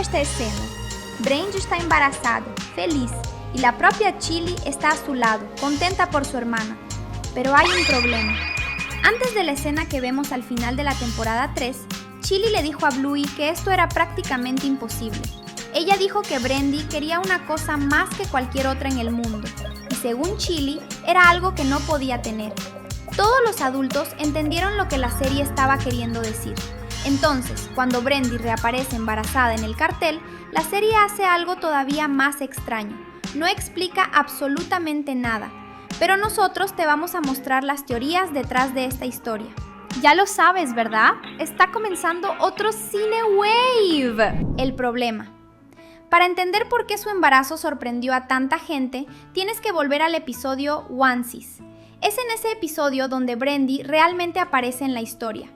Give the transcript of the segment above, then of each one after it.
esta escena. Brandy está embarazada, feliz, y la propia Chili está a su lado, contenta por su hermana. Pero hay un problema. Antes de la escena que vemos al final de la temporada 3, Chili le dijo a Bluey que esto era prácticamente imposible. Ella dijo que Brandy quería una cosa más que cualquier otra en el mundo, y según Chili, era algo que no podía tener. Todos los adultos entendieron lo que la serie estaba queriendo decir. Entonces, cuando Brandy reaparece embarazada en el cartel, la serie hace algo todavía más extraño. No explica absolutamente nada, pero nosotros te vamos a mostrar las teorías detrás de esta historia. Ya lo sabes, ¿verdad? Está comenzando otro Cine Wave. El problema. Para entender por qué su embarazo sorprendió a tanta gente, tienes que volver al episodio Onesies. Es en ese episodio donde Brandy realmente aparece en la historia.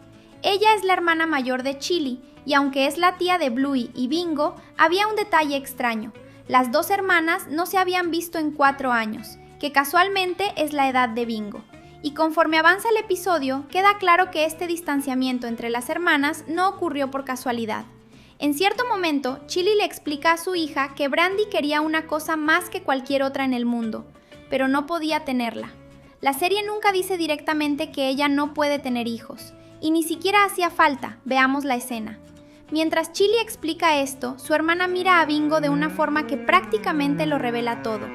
Ella es la hermana mayor de Chili, y aunque es la tía de Bluey y Bingo, había un detalle extraño. Las dos hermanas no se habían visto en 4 años, que casualmente es la edad de Bingo. Y conforme avanza el episodio, queda claro que este distanciamiento entre las hermanas no ocurrió por casualidad. En cierto momento, Chili le explica a su hija que Brandy quería una cosa más que cualquier otra en el mundo, pero no podía tenerla. La serie nunca dice directamente que ella no puede tener hijos, y ni siquiera hacía falta. Veamos la escena. Mientras Chili explica esto, su hermana mira a Bingo de una forma que prácticamente lo revela todo.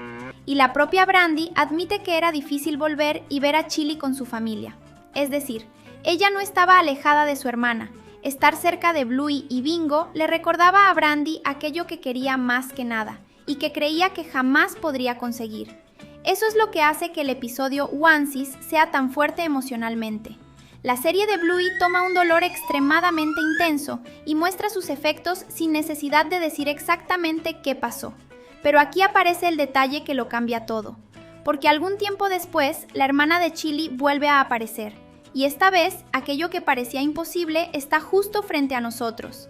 Y la propia Brandy admite que era difícil volver y ver a Chili con su familia. Es decir, ella no estaba alejada de su hermana. Estar cerca de Bluey y Bingo le recordaba a Brandy aquello que quería más que nada, y que creía que jamás podría conseguir. Eso es lo que hace que el episodio Onesies sea tan fuerte emocionalmente. La serie de Bluey toma un dolor extremadamente intenso y muestra sus efectos sin necesidad de decir exactamente qué pasó. Pero aquí aparece el detalle que lo cambia todo, porque algún tiempo después, la hermana de Chili vuelve a aparecer, y esta vez, aquello que parecía imposible está justo frente a nosotros.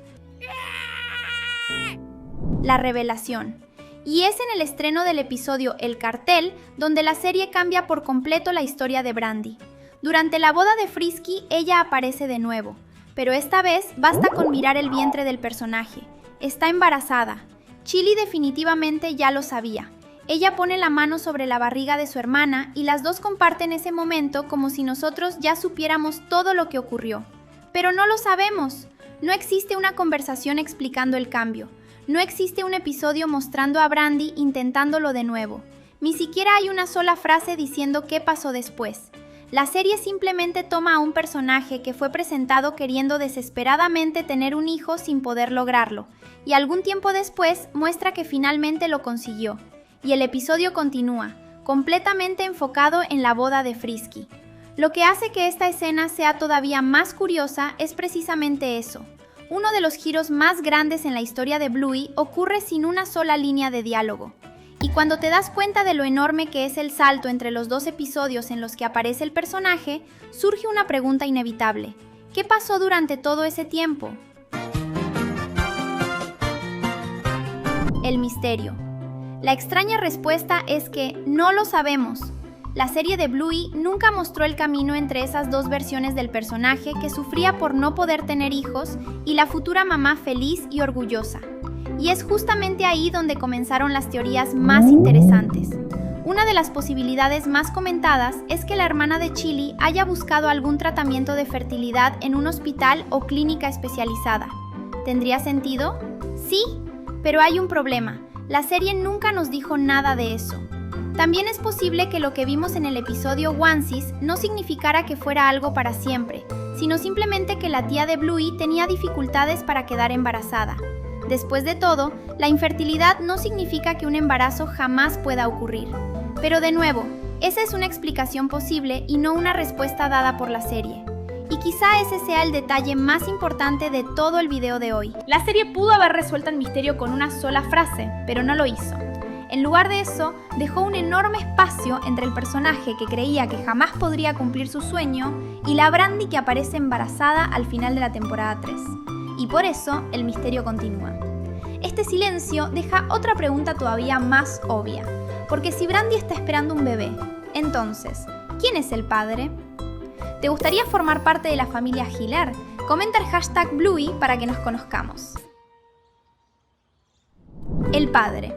La revelación. Y es en el estreno del episodio El Cartel, donde la serie cambia por completo la historia de Brandy. Durante la boda de Frisky, ella aparece de nuevo, pero esta vez basta con mirar el vientre del personaje. Está embarazada. Chili definitivamente ya lo sabía. Ella pone la mano sobre la barriga de su hermana y las dos comparten ese momento como si nosotros ya supiéramos todo lo que ocurrió. Pero no lo sabemos. No existe una conversación explicando el cambio. No existe un episodio mostrando a Brandy intentándolo de nuevo. Ni siquiera hay una sola frase diciendo qué pasó después. La serie simplemente toma a un personaje que fue presentado queriendo desesperadamente tener un hijo sin poder lograrlo, y algún tiempo después muestra que finalmente lo consiguió. Y el episodio continúa, completamente enfocado en la boda de Frisky. Lo que hace que esta escena sea todavía más curiosa es precisamente eso. Uno de los giros más grandes en la historia de Bluey ocurre sin una sola línea de diálogo. Y cuando te das cuenta de lo enorme que es el salto entre los dos episodios en los que aparece el personaje, surge una pregunta inevitable. ¿Qué pasó durante todo ese tiempo? El misterio. La extraña respuesta es que no lo sabemos. La serie de Bluey nunca mostró el camino entre esas dos versiones del personaje que sufría por no poder tener hijos y la futura mamá feliz y orgullosa. Y es justamente ahí donde comenzaron las teorías más interesantes. Una de las posibilidades más comentadas es que la hermana de Chili haya buscado algún tratamiento de fertilidad en un hospital o clínica especializada. ¿Tendría sentido? Sí, pero hay un problema. La serie nunca nos dijo nada de eso. También es posible que lo que vimos en el episodio Onesies no significara que fuera algo para siempre, sino simplemente que la tía de Bluey tenía dificultades para quedar embarazada. Después de todo, la infertilidad no significa que un embarazo jamás pueda ocurrir. Pero de nuevo, esa es una explicación posible y no una respuesta dada por la serie. Y quizá ese sea el detalle más importante de todo el video de hoy. La serie pudo haber resuelto el misterio con una sola frase, pero no lo hizo. En lugar de eso, dejó un enorme espacio entre el personaje que creía que jamás podría cumplir su sueño y la Brandy que aparece embarazada al final de la temporada 3. Y por eso, el misterio continúa. Este silencio deja otra pregunta todavía más obvia, porque si Brandy está esperando un bebé, entonces, ¿quién es el padre? ¿Te gustaría formar parte de la familia Hiller? Comenta el hashtag Bluey para que nos conozcamos. el padre.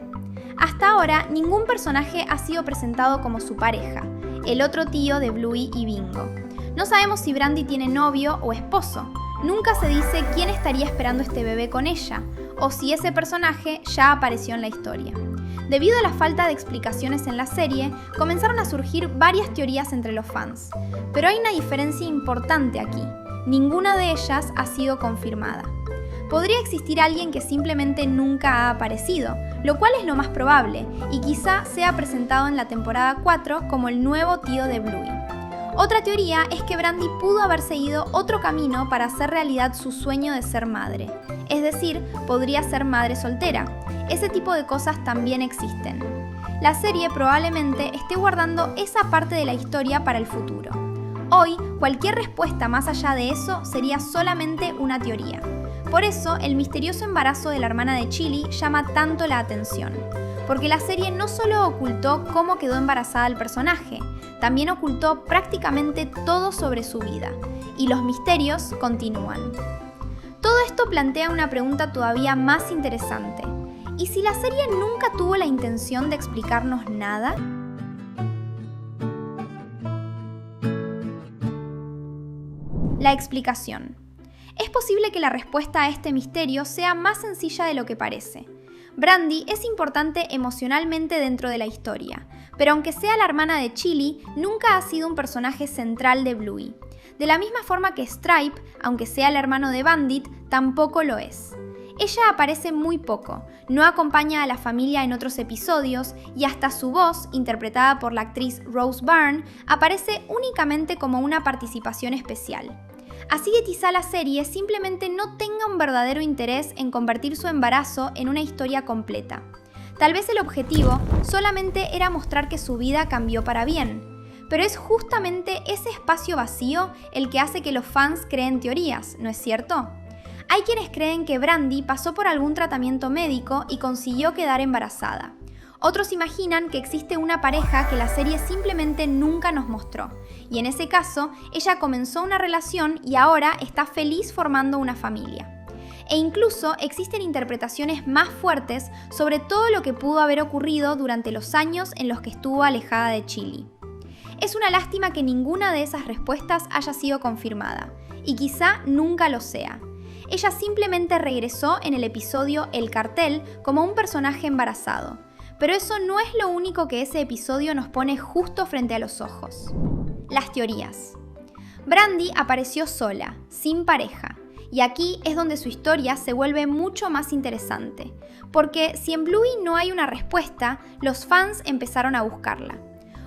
Hasta ahora, ningún personaje ha sido presentado como su pareja, el otro tío de Bluey y Bingo. No sabemos si Brandy tiene novio o esposo. Nunca se dice quién estaría esperando este bebé con ella, o si ese personaje ya apareció en la historia. Debido a la falta de explicaciones en la serie, comenzaron a surgir varias teorías entre los fans. Pero hay una diferencia importante aquí. Ninguna de ellas ha sido confirmada. Podría existir alguien que simplemente nunca ha aparecido, lo cual es lo más probable, y quizá sea presentado en la temporada 4 como el nuevo tío de Bluey. Otra teoría es que Brandy pudo haber seguido otro camino para hacer realidad su sueño de ser madre. Es decir, podría ser madre soltera. Ese tipo de cosas también existen. La serie probablemente esté guardando esa parte de la historia para el futuro. Hoy, cualquier respuesta más allá de eso sería solamente una teoría. Por eso, el misterioso embarazo de la hermana de Chili llama tanto la atención. Porque la serie no solo ocultó cómo quedó embarazada el personaje, también ocultó prácticamente todo sobre su vida. Y los misterios continúan. Todo esto plantea una pregunta todavía más interesante. ¿Y si la serie nunca tuvo la intención de explicarnos nada? La explicación. Es posible que la respuesta a este misterio sea más sencilla de lo que parece. Brandy es importante emocionalmente dentro de la historia, pero aunque sea la hermana de Chili, nunca ha sido un personaje central de Bluey. De la misma forma que Stripe, aunque sea el hermano de Bandit, tampoco lo es. Ella aparece muy poco, no acompaña a la familia en otros episodios y hasta su voz, interpretada por la actriz Rose Byrne, aparece únicamente como una participación especial. Así que quizá la serie simplemente no tenga un verdadero interés en convertir su embarazo en una historia completa. Tal vez el objetivo solamente era mostrar que su vida cambió para bien, pero es justamente ese espacio vacío el que hace que los fans creen teorías, ¿no es cierto? Hay quienes creen que Brandy pasó por algún tratamiento médico y consiguió quedar embarazada. Otros imaginan que existe una pareja que la serie simplemente nunca nos mostró, y en ese caso, ella comenzó una relación y ahora está feliz formando una familia. E incluso existen interpretaciones más fuertes sobre todo lo que pudo haber ocurrido durante los años en los que estuvo alejada de Chili. Es una lástima que ninguna de esas respuestas haya sido confirmada, y quizá nunca lo sea. Ella simplemente regresó en el episodio El Cartel como un personaje embarazado. Pero eso no es lo único que ese episodio nos pone justo frente a los ojos. Las teorías. Brandy apareció sola, sin pareja, y aquí es donde su historia se vuelve mucho más interesante, porque si en Bluey no hay una respuesta, los fans empezaron a buscarla.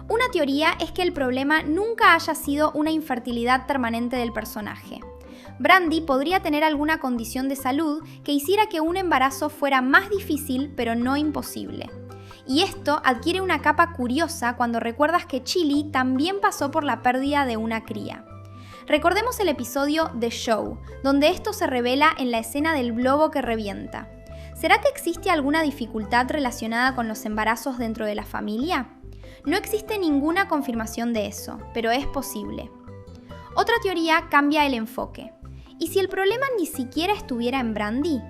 Una teoría es que el problema nunca haya sido una infertilidad permanente del personaje. Brandy podría tener alguna condición de salud que hiciera que un embarazo fuera más difícil, pero no imposible. Y esto adquiere una capa curiosa cuando recuerdas que Chili también pasó por la pérdida de una cría. Recordemos el episodio The Show, donde esto se revela en la escena del globo que revienta. ¿Será que existe alguna dificultad relacionada con los embarazos dentro de la familia? No existe ninguna confirmación de eso, pero es posible. Otra teoría cambia el enfoque. ¿Y si el problema ni siquiera estuviera en Brandy?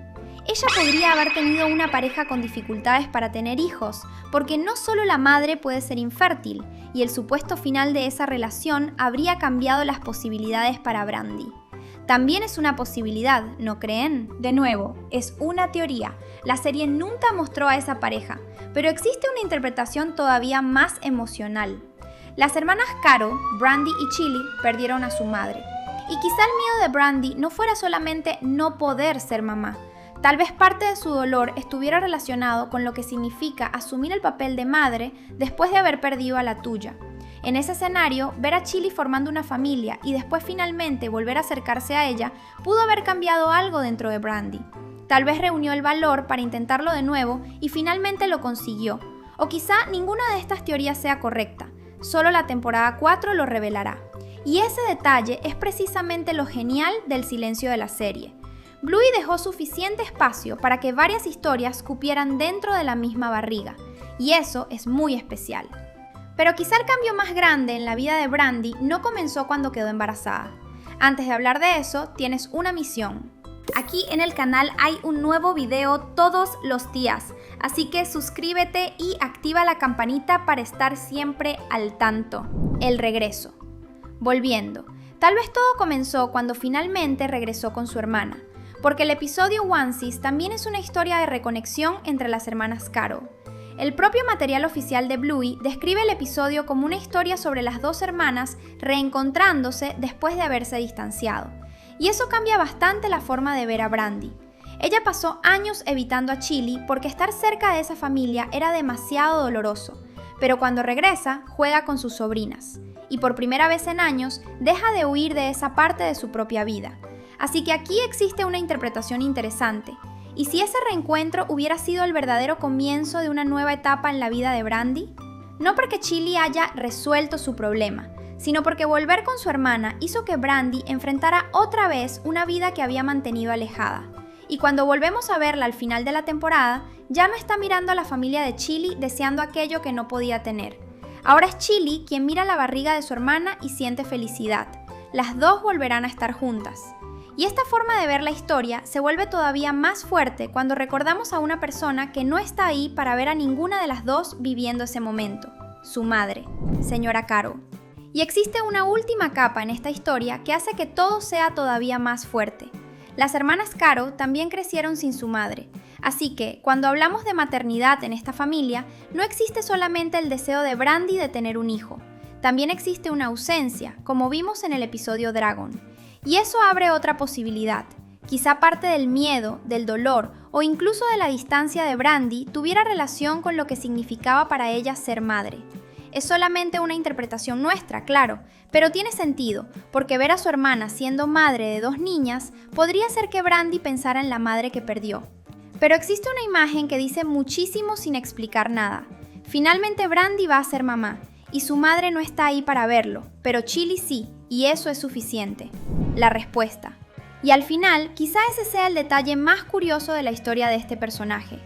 Ella podría haber tenido una pareja con dificultades para tener hijos, porque no solo la madre puede ser infértil, y el supuesto final de esa relación habría cambiado las posibilidades para Brandy. También es una posibilidad, ¿no creen? De nuevo, es una teoría. La serie nunca mostró a esa pareja, pero existe una interpretación todavía más emocional. Las hermanas Carol, Brandy y Chili perdieron a su madre. Y quizá el miedo de Brandy no fuera solamente no poder ser mamá. Tal vez parte de su dolor estuviera relacionado con lo que significa asumir el papel de madre después de haber perdido a la tuya. En ese escenario, ver a Chili formando una familia y después finalmente volver a acercarse a ella pudo haber cambiado algo dentro de Brandy. Tal vez reunió el valor para intentarlo de nuevo y finalmente lo consiguió. O quizá ninguna de estas teorías sea correcta, solo la temporada 4 lo revelará. Y ese detalle es precisamente lo genial del silencio de la serie. Bluey dejó suficiente espacio para que varias historias cupieran dentro de la misma barriga, y eso es muy especial. Pero quizá el cambio más grande en la vida de Brandy no comenzó cuando quedó embarazada. Antes de hablar de eso, tienes una misión. Aquí en el canal hay un nuevo video todos los días, así que suscríbete y activa la campanita para estar siempre al tanto. El regreso. Volviendo, tal vez todo comenzó cuando finalmente regresó con su hermana, porque el episodio Onesies también es una historia de reconexión entre las hermanas Carol. El propio material oficial de Bluey describe el episodio como una historia sobre las dos hermanas reencontrándose después de haberse distanciado. Y eso cambia bastante la forma de ver a Brandy. Ella pasó años evitando a Chili porque estar cerca de esa familia era demasiado doloroso, pero cuando regresa, juega con sus sobrinas. Y por primera vez en años, deja de huir de esa parte de su propia vida. Así que aquí existe una interpretación interesante. ¿Y si ese reencuentro hubiera sido el verdadero comienzo de una nueva etapa en la vida de Brandy? No porque Chili haya resuelto su problema, sino porque volver con su hermana hizo que Brandy enfrentara otra vez una vida que había mantenido alejada. Y cuando volvemos a verla al final de la temporada, ya no está mirando a la familia de Chili deseando aquello que no podía tener. Ahora es Chili quien mira la barriga de su hermana y siente felicidad. Las dos volverán a estar juntas. Y esta forma de ver la historia se vuelve todavía más fuerte cuando recordamos a una persona que no está ahí para ver a ninguna de las dos viviendo ese momento, su madre, señora Carol. Y existe una última capa en esta historia que hace que todo sea todavía más fuerte. Las hermanas Carol también crecieron sin su madre, así que cuando hablamos de maternidad en esta familia, no existe solamente el deseo de Brandy de tener un hijo, también existe una ausencia, como vimos en el episodio Dragon. Y eso abre otra posibilidad. Quizá parte del miedo, del dolor o incluso de la distancia de Brandy tuviera relación con lo que significaba para ella ser madre. Es solamente una interpretación nuestra, claro, pero tiene sentido, porque ver a su hermana siendo madre de dos niñas podría hacer que Brandy pensara en la madre que perdió. Pero existe una imagen que dice muchísimo sin explicar nada. Finalmente Brandy va a ser mamá, y su madre no está ahí para verlo, pero Chili sí, y eso es suficiente. La respuesta. Y al final, quizá ese sea el detalle más curioso de la historia de este personaje.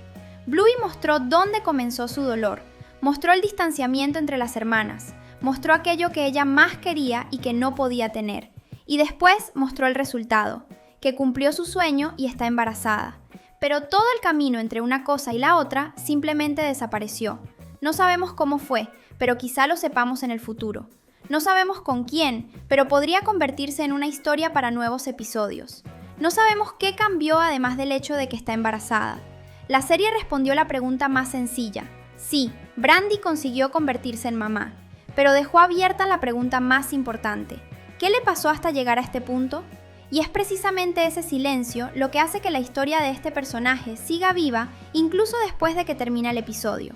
Bluey mostró dónde comenzó su dolor, mostró el distanciamiento entre las hermanas, mostró aquello que ella más quería y que no podía tener, y después mostró el resultado, que cumplió su sueño y está embarazada. Pero todo el camino entre una cosa y la otra simplemente desapareció. No sabemos cómo fue, pero quizá lo sepamos en el futuro. No sabemos con quién, pero podría convertirse en una historia para nuevos episodios. No sabemos qué cambió además del hecho de que está embarazada. La serie respondió la pregunta más sencilla. Sí, Brandy consiguió convertirse en mamá, pero dejó abierta la pregunta más importante. ¿Qué le pasó hasta llegar a este punto? Y es precisamente ese silencio lo que hace que la historia de este personaje siga viva incluso después de que termina el episodio.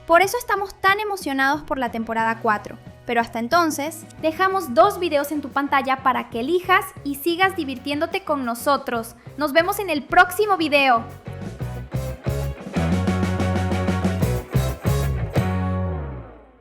Por eso estamos tan emocionados por la temporada 4. Pero hasta entonces, dejamos 2 videos en tu pantalla para que elijas y sigas divirtiéndote con nosotros. Nos vemos en el próximo video.